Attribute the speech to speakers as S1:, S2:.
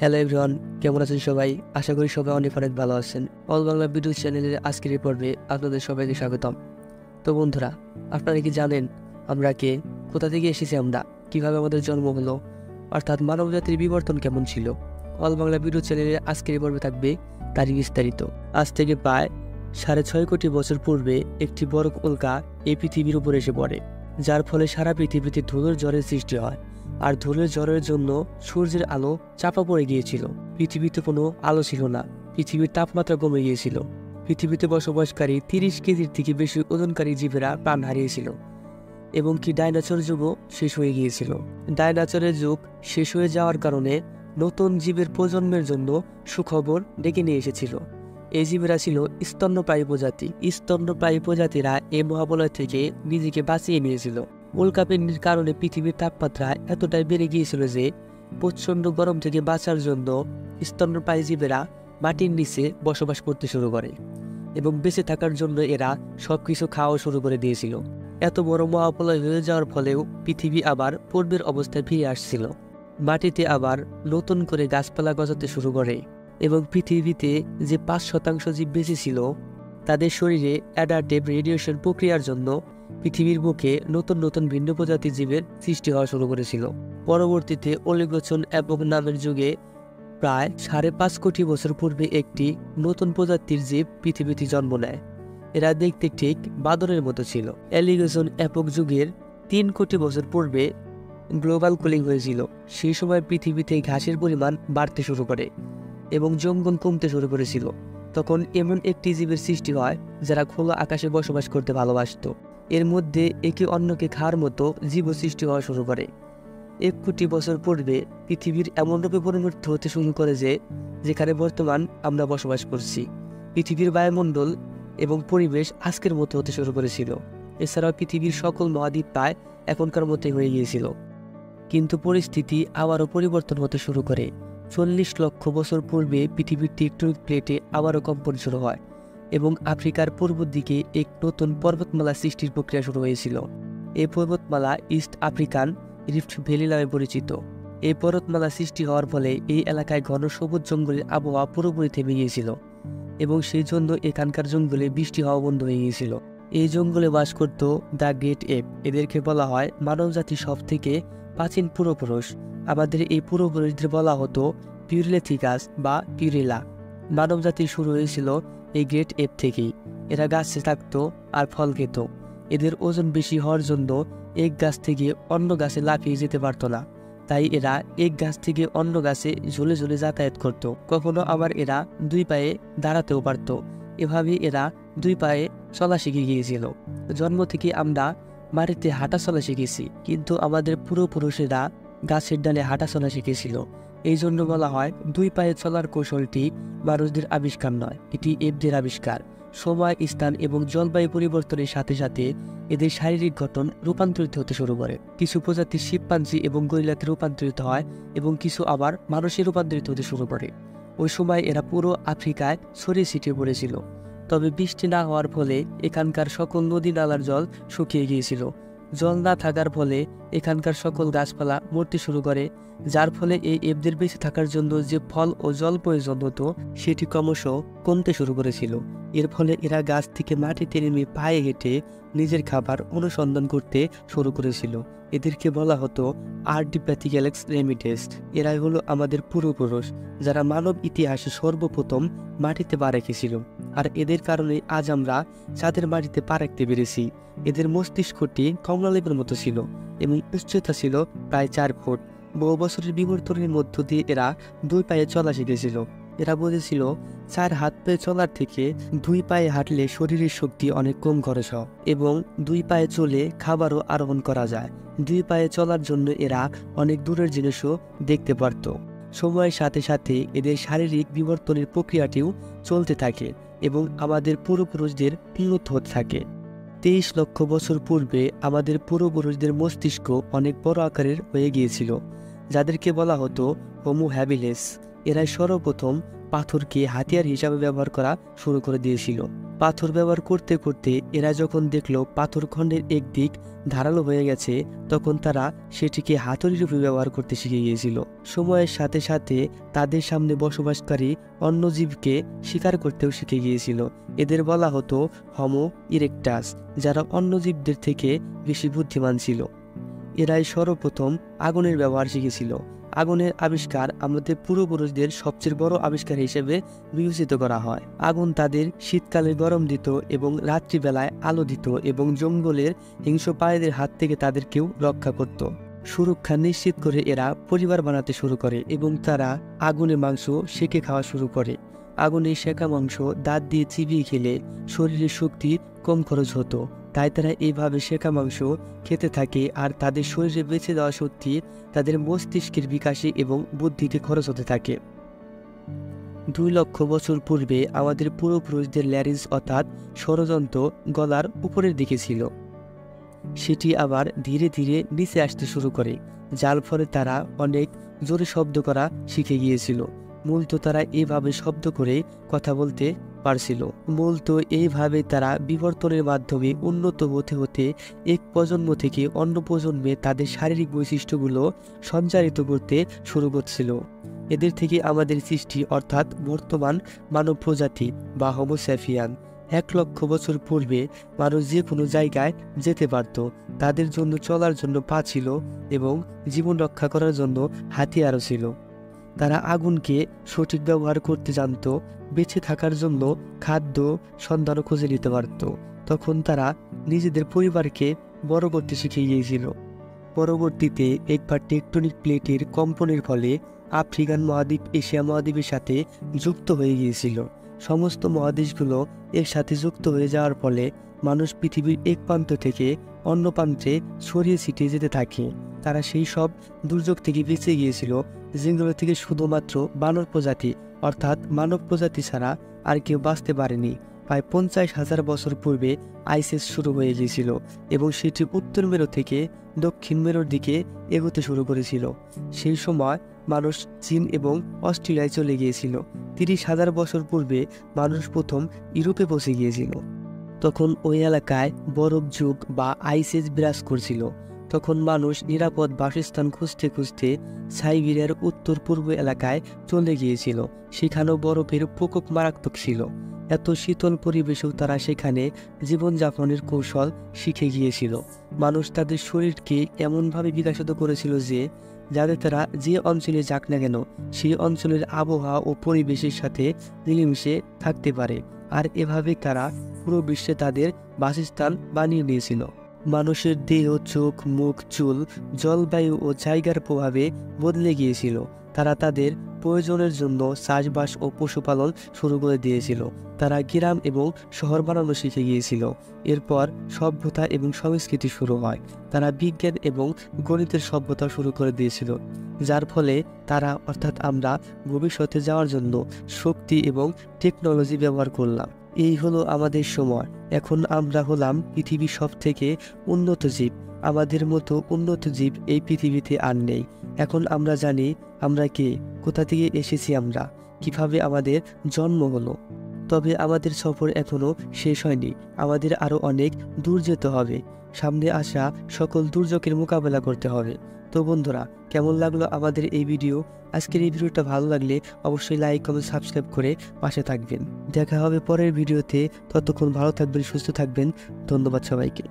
S1: Hello everyone, কেমন আছেন সবাই? আশা করি সবাই অনেক অনেক ভালো আছেন। অল বাংলা ভিডিও চ্যানেলের আজকের এই পর্বে আপনাদের সবাইকে স্বাগতম। তো বন্ধুরা, আপনারা কি জানেন আমরা কে, কোথা থেকে এসেছি, আমরা কিভাবে আমাদের জন্ম হলো, অর্থাৎ মানব জাতির বিবর্তন কেমন ছিল? অল বাংলা ভিডিও চ্যানেলের আজকের এই পর্বে থাকবে তারই বিস্তারিত। আজ থেকে প্রায় 6.5 কোটি বছর পূর্বে একটি বরফ উল্কা এই পৃথিবীর উপর এসে পড়ে, যার ফলে সারা পৃথিবীতে ধুলোর ঝড়ের সৃষ্টি হয়। আর ধুলোর ঝড়ের জন্য সূর্যের আলো চাপা পড়ে গিয়েছিল। পৃথিবীতে কোনো আলো ছিল না, পৃথিবীর তাপমাত্রা কমে গিয়েছিল। পৃথিবীতে বসবাসকারী 30 কেজির থেকে বেশি ওজনকারী জীবেরা প্রাণ হারিয়েছিল এবং কি ডাইনোসর যুগও শেষ হয়ে গিয়েছিল। ডাইনোসরের যুগ শেষ হয়ে যাওয়ার কারণে নতুন জীবের প্রজন্মের জন্য সুখবর ডেকে নিয়ে এসেছিল। এই জীবেরা ছিল স্তন্যপায়ী প্রজাতি। স্তন্যপায়ী প্রজাতিরা এই মহাবলয় থেকে নিজেকে বাঁচিয়ে নিয়েছিল। উল্কাপিণ্ডের কারণে পৃথিবীর তাপমাত্রা এতটাই বেড়ে গিয়েছিল যে প্রচণ্ড গরম থেকে বাঁচার জন্য স্তন্যপায়ী জীবেরা মাটির নিচে বসবাস করতে শুরু করে এবং বেঁচে থাকার জন্য এরা সবকিছু খাওয়া শুরু করে দিয়েছিল। এত বড় মহাপ্রলয় হয়ে যাওয়ার ফলেও পৃথিবী আবার পূর্বের অবস্থায় ফিরে আসছিল। মাটিতে আবার নতুন করে গাছপালা গজাতে শুরু করে এবং পৃথিবীতে যে 5% জীব বেঁচে ছিল তাদের শরীরে অ্যাডাপটিভ রেডিয়েশন প্রক্রিয়ার জন্য পৃথিবীর বুকে নতুন নতুন ভিন্ন প্রজাতির জীবের সৃষ্টি হওয়া শুরু করেছিল। পরবর্তীতে অলিগোচন এপক নামের যুগে প্রায় 5.5 কোটি বছর পূর্বে একটি নতুন প্রজাতির জীব পৃথিবীতে জন্ম নেয়। এরা দেখতে ঠিক বাদরের মতো ছিল। অলিগোচন এপক যুগের 3 কোটি বছর পূর্বে গ্লোবাল কুলিং হয়েছিল। সেই সময় পৃথিবীতে ঘাসের পরিমাণ বাড়তে শুরু করে এবং জঙ্গল কমতে শুরু করেছিল। তখন এমন একটি জীবের সৃষ্টি হয় যারা খোলা আকাশে বসবাস করতে ভালোবাসত। এর মধ্যে একে অন্যকে খাওয়ার মতো জীব সৃষ্টি হওয়া শুরু করে। 1 কোটি বছর পূর্বে পৃথিবীর এমন রূপে পরিণত হতে শুরু করে যে যেখানে বর্তমান আমরা বসবাস করছি। পৃথিবীর বায়ুমণ্ডল এবং পরিবেশ আজকের মতো হতে শুরু করেছিল। এছাড়াও পৃথিবীর সকল মহাদ্বীপ প্রায় এখনকার মতোই হয়ে গিয়েছিল। কিন্তু পরিস্থিতি আবারও পরিবর্তন হতে শুরু করে। 40 লক্ষ বছর পূর্বে পৃথিবীর টেকটনিক প্লেটে আবারও কম্পন শুরু হয় এবং আফ্রিকার পূর্ব দিকে এক নতুন পর্বতমালা সৃষ্টির প্রক্রিয়া শুরু হয়েছিল। এই পর্বতমালা ইস্ট আফ্রিকান রিফ্ট ভ্যালি নামে পরিচিত। এই পর্বতমালা সৃষ্টি হওয়ার ফলে এই এলাকায় ঘন সবুজ জঙ্গলের আবহাওয়া পুরোপুরি থেমে গিয়েছিল এবং সেই জন্য এখানকার জঙ্গলে বৃষ্টি হওয়া বন্ধ হয়ে গিয়েছিল। এই জঙ্গলে বাস করত দ্য গ্রেট এপ। এদেরকে বলা হয় মানব জাতির সব থেকে প্রাচীন পূর্বপুরুষ। আমাদের এই পূর্বপুরুষদের বলা হতো পিউরিলেথিকাস বা পিউরিলা। মানব জাতির শুরু হয়েছিল এই গ্রেট এপ থেকেই। এরা গাছে থাকতো আর ফল খেত। এদের ওজন বেশি হওয়ার জন্য এক গাছ থেকে অন্য গাছে লাফিয়ে যেতে পারতো না, তাই এরা এক গাছ থেকে অন্য গাছে ঝুলে ঝুলে যাতায়াত করত। কখনো আবার এরা 2 পায়ে দাঁড়াতেও পারত। এভাবে এরা 2 পায়ে চলা শিখে গিয়েছিল। জন্ম থেকে আমরা মাটিতে হাঁটা চলা শিখেছি, কিন্তু আমাদের পূর্বপুরুষেরা গাছের ডালে হাঁটা চলা শিখেছিল। এই জন্য বলা হয় 2 পায়ে চলার কৌশলটি মানুষদের আবিষ্কার নয়, এটি এপদের আবিষ্কার। সময়, স্থান এবং জলবায়ু পরিবর্তনের সাথে সাথে এদের শারীরিক গঠন রূপান্তরিত হতে শুরু করে। কিছু প্রজাতি শিম্পাঞ্জি এবং গরিলাতে রূপান্তরিত হয় এবং কিছু আবার মানুষে রূপান্তরিত হতে শুরু করে। ওই সময় এরা পুরো আফ্রিকায় ছড়িয়ে ছিটিয়ে পড়েছিল। তবে বৃষ্টি না হওয়ার ফলে এখানকার সকল নদী নালার জল শুকিয়ে গিয়েছিল। জল না থাকার ফলে এখানকার সকল গাছপালা মরতে শুরু করে, যার ফলে এই এপদের বেঁচে থাকার জন্য যে ফল ও জল প্রয়োজন হতো সেটি ক্রমশ কমতে শুরু করেছিল। এর ফলে এরা গাছ থেকে মাটিতে নেমে পায়ে হেঁটে নিজের খাবার অনুসন্ধান করতে শুরু করেছিল। এদেরকে বলা হতো আর্ডিপ্যাথিক্যালেক্স রেমিটেস। এরাই হলো আমাদের পূর্বপুরুষ, যারা মানব ইতিহাসে সর্বপ্রথম মাটিতে পা রেখেছিল। আর এদের কারণে আজ আমরা চাঁদের মাটিতে পা রাখতে পেরেছি। এদের মস্তিষ্কটি কমলালেপের মতো ছিল এবং উচ্চতা ছিল প্রায় 4 ফুট। বহু বছরের বিবর্তনের মধ্য দিয়ে এরা 2 পায়ে চলা শিখেছিল। এরা বুঝেছিল 4 হাত পায়ে চলার থেকে 2 পায়ে হাঁটলে শরীরের শক্তি অনেক কম খরচ হয় এবং 2 পায়ে চলে খাবারও আরোহণ করা যায়। 2 পায়ে চলার জন্য এরা অনেক দূরের জিনিসও দেখতে পারত। সময়ের সাথে সাথে এদের শারীরিক বিবর্তনের প্রক্রিয়াটিও চলতে থাকে এবং আমাদের পূর্বপুরুষদের উন্নত হতে থাকে। 23 লক্ষ বছর পূর্বে আমাদের পূর্বপুরুষদের মস্তিষ্ক অনেক বড় আকারের হয়ে গিয়েছিল, যাদেরকে বলা হতো হোমো হ্যাবিলিস। এরাই সর্বপ্রথম পাথরকে হাতিয়ার হিসাবে ব্যবহার করা শুরু করে দিয়েছিল। পাথর ব্যবহার করতে করতে এরা যখন দেখলো পাথরখণ্ডের একদিক ধারালো হয়ে গেছে, তখন তারা সেটিকে হাতুড়ি রূপে ব্যবহার করতে শিখে গিয়েছিল। সময়ের সাথে সাথে তাদের সামনে বসবাসকারী অন্য জীবকে শিকার করতেও শিখে গিয়েছিল। এদের বলা হতো হোমো ইরেক্টাস, যারা অন্য জীবদের থেকে বেশি বুদ্ধিমান ছিল। এরাই সর্বপ্রথম আগুনের ব্যবহার শিখেছিল। আগুনের আবিষ্কার আমাদের পূর্বপুরুষদের সবচেয়ে বড় আবিষ্কার হিসেবে বিবেচিত করা হয়। আগুন তাদের শীতকালে গরম দিত এবং রাত্রিবেলায় আলো দিত এবং জঙ্গলের হিংস্র প্রাণীদের হাত থেকে তাদেরকেও রক্ষা করত। সুরক্ষা নিশ্চিত করে এরা পরিবার বানাতে শুরু করে এবং তারা আগুনে মাংস সেকে খাওয়া শুরু করে। আগুনে সেকা মাংস দাঁত দিয়ে চিবিয়ে খেলে শরীরের শক্তি কম খরচ হতো, তাই তারা এইভাবে সেকা মাংস খেতে থাকে। আর তাদের শরীরে বেঁচে দেওয়া শক্তি তাদের মস্তিষ্কের বিকাশে এবং বুদ্ধিতে খরচ হতে থাকে। 2 লক্ষ বছর পূর্বে আমাদের পূর্বপুরুষদের ল্যারিঞ্জ অর্থাৎ ষড়যন্ত্র গলার উপরের দিকে ছিল। সেটি আবার ধীরে ধীরে নিচে আসতে শুরু করে, যার ফলে তারা অনেক জোরে শব্দ করা শিখে গিয়েছিল। মূলত তারা এইভাবে শব্দ করে কথা বলতে পারছিল। মূলত এইভাবে তারা বিবর্তনের মাধ্যমে উন্নত হতে হতে এক প্রজন্ম থেকে অন্য প্রজন্মে তাদের শারীরিক বৈশিষ্ট্যগুলো সঞ্চারিত করতে শুরু করছিল। এদের থেকে আমাদের সৃষ্টি অর্থাৎ বর্তমান মানব প্রজাতি বা হোমো স্যাপিয়ান। 1 লক্ষ বছর পূর্বে মানুষ যে কোনো জায়গায় যেতে পারত। তাদের জন্য চলার জন্য পা ছিল এবং জীবন রক্ষা করার জন্য হাতিয়ারও ছিল। তারা আগুনকে সঠিক ব্যবহার করতে জানত, বেঁচে থাকার জন্য খাদ্য সন্ধানও খুঁজে নিতে পারত। তখন তারা নিজেদের পরিবারকে বড় করতে শিখে গিয়েছিল। পরবর্তীতে একবার টেকটনিক প্লেটের কম্পনের ফলে আফ্রিকান মহাদ্বীপ এশিয়া মহাদ্বীপের সাথে যুক্ত হয়ে গিয়েছিল। সমস্ত মহাদেশগুলো এর সাথে যুক্ত হয়ে যাওয়ার ফলে মানুষ পৃথিবীর এক প্রান্ত থেকে অন্য প্রান্তে ছড়িয়ে ছিটিয়ে যেতে থাকে। তারা সেই সব দুর্যোগ থেকে বেঁচে গিয়েছিল যেগুলো থেকে শুধুমাত্র বানর প্রজাতি অর্থাৎ মানব প্রজাতি ছাড়া আর কেউ বাঁচতে পারেনি। প্রায় 50,000 বছর পূর্বে আইস এজ শুরু হয়ে গিয়েছিল এবং সেটি উত্তর মেরু থেকে দক্ষিণ মেরুর দিকে এগোতে শুরু করেছিল। সেই সময় মানুষ চীন এবং অস্ট্রেলিয়ায় চলে গিয়েছিল। 30,000 বছর পূর্বে মানুষ প্রথম ইউরোপে পৌঁছে গিয়েছিল। তখন ওই এলাকায় বরফ যুগ বা আইস এজ বিরাজ করছিল। তখন মানুষ নিরাপদ বাসস্থান খুঁজতে খুঁজতে সাইবেরিয়ার উত্তর পূর্ব এলাকায় চলে গিয়েছিল। সেখানেও বরফের প্রকোপ মারাত্মক ছিল। এত শীতল পরিবেশেও তারা সেখানে জীবনযাপনের কৌশল শিখে গিয়েছিল। মানুষ তাদের শরীরকে এমনভাবে বিকশিত করেছিল যে যাতে তারা যে অঞ্চলে যাক না কেন সেই অঞ্চলের আবহাওয়া ও পরিবেশের সাথে মিলেমিশে থাকতে পারে। আর এভাবে তারা পুরো বিশ্বে তাদের বাসস্থান বানিয়ে নিয়েছিল। মানুষের দেহ, চোখ, মুখ, চুল, জলবায়ু ও জায়গার প্রভাবে বদলে গিয়েছিল। তারা তাদের প্রয়োজনের জন্য চাষবাস ও পশুপালন শুরু করে দিয়েছিল। তারা গ্রাম এবং শহর বানানো শিখে গিয়েছিল। এরপর সভ্যতা এবং সংস্কৃতি শুরু হয়। তারা বিজ্ঞান এবং গণিতের সভ্যতা শুরু করে দিয়েছিল, যার ফলে তারা অর্থাৎ আমরা ভবিষ্যতে যাওয়ার জন্য শক্তি এবং টেকনোলজি ব্যবহার করলাম। এই হলো আমাদের সময়। এখন আমরা হলাম পৃথিবীর সবথেকে উন্নত জীব। আমাদের মতো উন্নত জীব এই পৃথিবীতে আর নেই। এখন আমরা জানি আমরা কে, কোথা থেকে এসেছি, আমরা কিভাবে আমাদের জন্ম হলো। তবে আমাদের সফর এখনো শেষ হয়নি। আমাদের আরো অনেক দূর যেতে হবে। সামনে আসা সকল দুর্যোগের মোকাবেলা করতে হবে। তো বন্ধুরা, কেমন লাগলো আমাদের এই ভিডিও? আজকের এই ভিডিওটা ভালো লাগলে অবশ্যই লাইক, কমেন্ট, সাবস্ক্রাইব করে পাশে থাকবেন। দেখা হবে পরের ভিডিওতে। ততক্ষণ ভালো থাকবেন, সুস্থ থাকবেন। ধন্যবাদ সবাইকে।